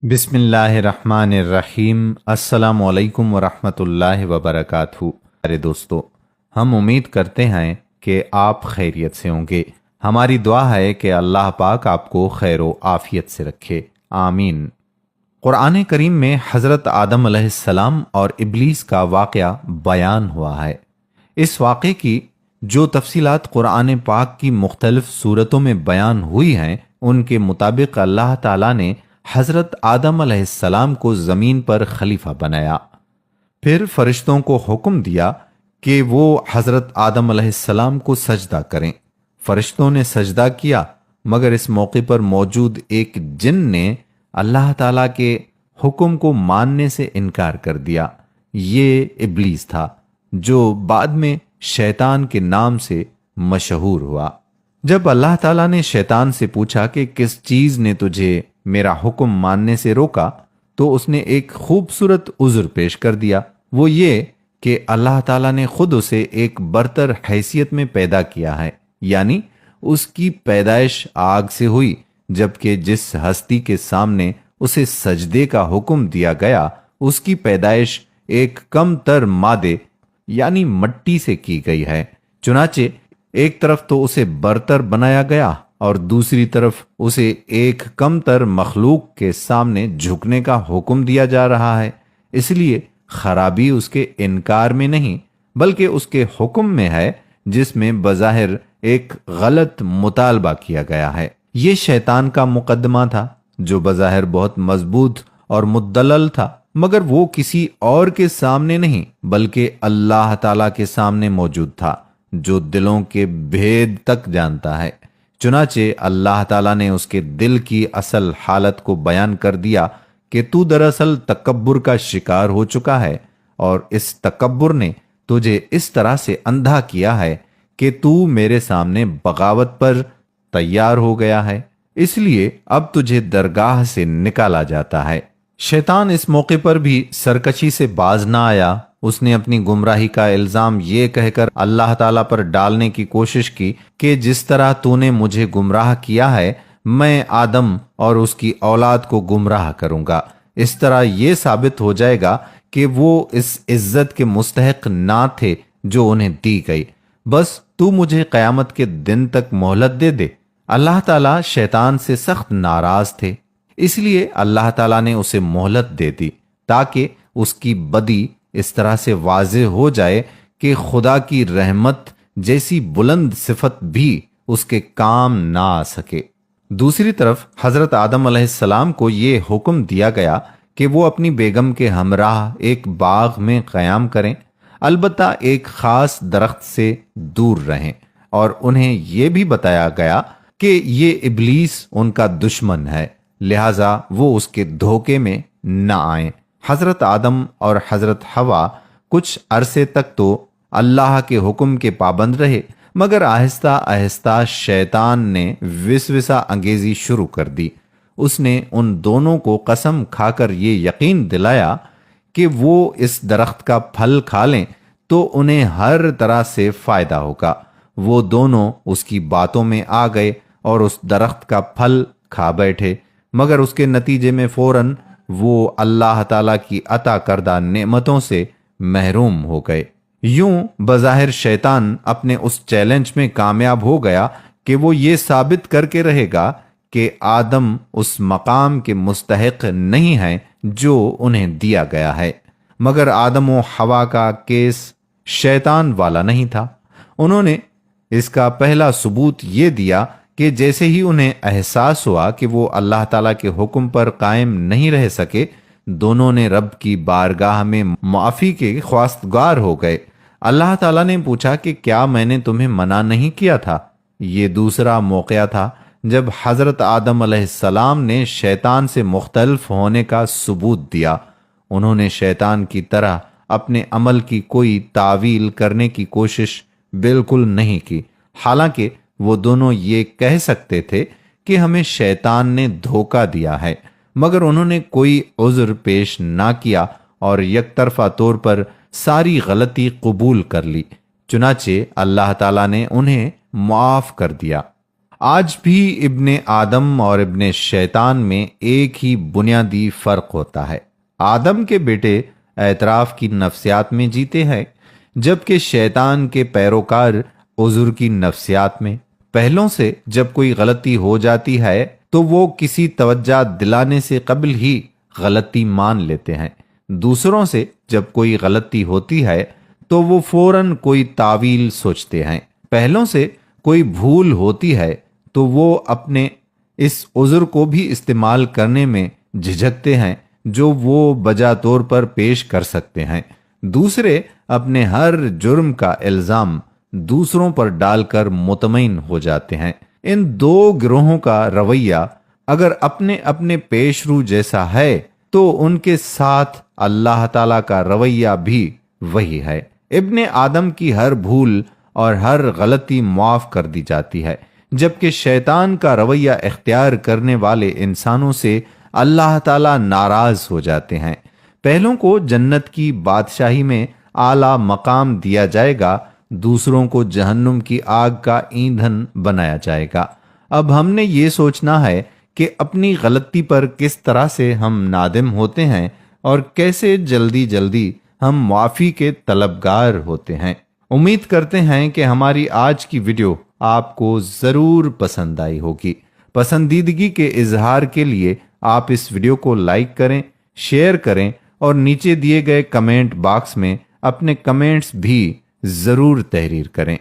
بسم اللہ الرحمن الرحیم۔ السلام علیکم ورحمۃ اللہ وبرکاتہ۔ ارے دوستو، ہم امید کرتے ہیں کہ آپ خیریت سے ہوں گے۔ ہماری دعا ہے کہ اللہ پاک آپ کو خیر و عافیت سے رکھے، آمین۔ قرآن کریم میں حضرت آدم علیہ السلام اور ابلیس کا واقعہ بیان ہوا ہے۔ اس واقعے کی جو تفصیلات قرآن پاک کی مختلف صورتوں میں بیان ہوئی ہیں، ان کے مطابق اللہ تعالیٰ نے حضرت آدم علیہ السلام کو زمین پر خلیفہ بنایا، پھر فرشتوں کو حکم دیا کہ وہ حضرت آدم علیہ السلام کو سجدہ کریں۔ فرشتوں نے سجدہ کیا، مگر اس موقع پر موجود ایک جن نے اللہ تعالیٰ کے حکم کو ماننے سے انکار کر دیا۔ یہ ابلیس تھا، جو بعد میں شیطان کے نام سے مشہور ہوا۔ جب اللہ تعالیٰ نے شیطان سے پوچھا کہ کس چیز نے تجھے میرا حکم ماننے سے روکا، تو اس نے ایک خوبصورت عذر پیش کر دیا۔ وہ یہ کہ اللہ تعالیٰ نے خود اسے ایک برتر حیثیت میں پیدا کیا ہے، یعنی اس کی پیدائش آگ سے ہوئی، جبکہ جس ہستی کے سامنے اسے سجدے کا حکم دیا گیا اس کی پیدائش ایک کم تر مادے یعنی مٹی سے کی گئی ہے۔ چنانچہ ایک طرف تو اسے برتر بنایا گیا اور دوسری طرف اسے ایک کم تر مخلوق کے سامنے جھکنے کا حکم دیا جا رہا ہے۔ اس لیے خرابی اس کے انکار میں نہیں، بلکہ اس کے حکم میں ہے، جس میں بظاہر ایک غلط مطالبہ کیا گیا ہے۔ یہ شیطان کا مقدمہ تھا، جو بظاہر بہت مضبوط اور مدلل تھا، مگر وہ کسی اور کے سامنے نہیں بلکہ اللہ تعالیٰ کے سامنے موجود تھا، جو دلوں کے بھید تک جانتا ہے۔ چنانچہ اللہ تعالیٰ نے اس کے دل کی اصل حالت کو بیان کر دیا کہ تو دراصل تکبر کا شکار ہو چکا ہے، اور اس تکبر نے تجھے اس طرح سے اندھا کیا ہے کہ تو میرے سامنے بغاوت پر تیار ہو گیا ہے، اس لیے اب تجھے درگاہ سے نکالا جاتا ہے۔ شیطان اس موقع پر بھی سرکشی سے باز نہ آیا۔ اس نے اپنی گمراہی کا الزام یہ کہہ کر اللہ تعالیٰ پر ڈالنے کی کوشش کی کہ جس طرح تو نے مجھے گمراہ کیا ہے، میں آدم اور اس کی اولاد کو گمراہ کروں گا۔ اس طرح یہ ثابت ہو جائے گا کہ وہ اس عزت کے مستحق نہ تھے جو انہیں دی گئی۔ بس تو مجھے قیامت کے دن تک مہلت دے دے۔ اللہ تعالیٰ شیطان سے سخت ناراض تھے، اس لیے اللہ تعالیٰ نے اسے مہلت دے دی تاکہ اس کی بدی اس طرح سے واضح ہو جائے کہ خدا کی رحمت جیسی بلند صفت بھی اس کے کام نہ آ سکے۔ دوسری طرف حضرت آدم علیہ السلام کو یہ حکم دیا گیا کہ وہ اپنی بیگم کے ہمراہ ایک باغ میں قیام کریں، البتہ ایک خاص درخت سے دور رہیں، اور انہیں یہ بھی بتایا گیا کہ یہ ابلیس ان کا دشمن ہے، لہذا وہ اس کے دھوکے میں نہ آئیں۔ حضرت آدم اور حضرت حوا کچھ عرصے تک تو اللہ کے حکم کے پابند رہے، مگر آہستہ آہستہ شیطان نے وسوسہ انگیزی شروع کر دی۔ اس نے ان دونوں کو قسم کھا کر یہ یقین دلایا کہ وہ اس درخت کا پھل کھا لیں تو انہیں ہر طرح سے فائدہ ہوگا۔ وہ دونوں اس کی باتوں میں آ گئے اور اس درخت کا پھل کھا بیٹھے، مگر اس کے نتیجے میں فوراً وہ اللہ تعالیٰ کی عطا کردہ نعمتوں سے محروم ہو گئے۔ یوں بظاہر شیطان اپنے اس چیلنج میں کامیاب ہو گیا کہ وہ یہ ثابت کر کے رہے گا کہ آدم اس مقام کے مستحق نہیں ہیں جو انہیں دیا گیا ہے، مگر آدم و حوا کا کیس شیطان والا نہیں تھا۔ انہوں نے اس کا پہلا ثبوت یہ دیا کہ جیسے ہی انہیں احساس ہوا کہ وہ اللہ تعالیٰ کے حکم پر قائم نہیں رہ سکے، دونوں نے رب کی بارگاہ میں معافی کے خواستگار ہو گئے۔ اللہ تعالیٰ نے پوچھا کہ کیا میں نے تمہیں منع نہیں کیا تھا؟ یہ دوسرا موقع تھا جب حضرت آدم علیہ السلام نے شیطان سے مختلف ہونے کا ثبوت دیا۔ انہوں نے شیطان کی طرح اپنے عمل کی کوئی تعویل کرنے کی کوشش بالکل نہیں کی، حالانکہ وہ دونوں یہ کہہ سکتے تھے کہ ہمیں شیطان نے دھوکہ دیا ہے، مگر انہوں نے کوئی عذر پیش نہ کیا اور یک طرفہ طور پر ساری غلطی قبول کر لی۔ چنانچہ اللہ تعالیٰ نے انہیں معاف کر دیا۔ آج بھی ابن آدم اور ابن شیطان میں ایک ہی بنیادی فرق ہوتا ہے۔ آدم کے بیٹے اعتراف کی نفسیات میں جیتے ہیں، جبکہ شیطان کے پیروکار عذر کی نفسیات میں۔ پہلوں سے جب کوئی غلطی ہو جاتی ہے تو وہ کسی توجہ دلانے سے قبل ہی غلطی مان لیتے ہیں۔ دوسروں سے جب کوئی غلطی ہوتی ہے تو وہ فوراً کوئی تعویل سوچتے ہیں۔ پہلوں سے کوئی بھول ہوتی ہے تو وہ اپنے اس عذر کو بھی استعمال کرنے میں جھجکتے ہیں جو وہ بجا طور پر پیش کر سکتے ہیں۔ دوسرے اپنے ہر جرم کا الزام دوسروں پر ڈال کر مطمئن ہو جاتے ہیں۔ ان دو گروہوں کا رویہ اگر اپنے اپنے پیش رو جیسا ہے تو ان کے ساتھ اللہ تعالیٰ کا رویہ بھی وہی ہے۔ ابن آدم کی ہر بھول اور ہر غلطی معاف کر دی جاتی ہے، جبکہ شیطان کا رویہ اختیار کرنے والے انسانوں سے اللہ تعالیٰ ناراض ہو جاتے ہیں۔ پہلوں کو جنت کی بادشاہی میں اعلیٰ مقام دیا جائے گا، دوسروں کو جہنم کی آگ کا ایندھن بنایا جائے گا۔ اب ہم نے یہ سوچنا ہے کہ اپنی غلطی پر کس طرح سے ہم نادم ہوتے ہیں اور کیسے جلدی جلدی ہم معافی کے طلبگار ہوتے ہیں۔ امید کرتے ہیں کہ ہماری آج کی ویڈیو آپ کو ضرور پسند آئی ہوگی۔ پسندیدگی کے اظہار کے لیے آپ اس ویڈیو کو لائک کریں، شیئر کریں اور نیچے دیے گئے کمنٹ باکس میں اپنے کمنٹس بھی ضرور تحریر کریں۔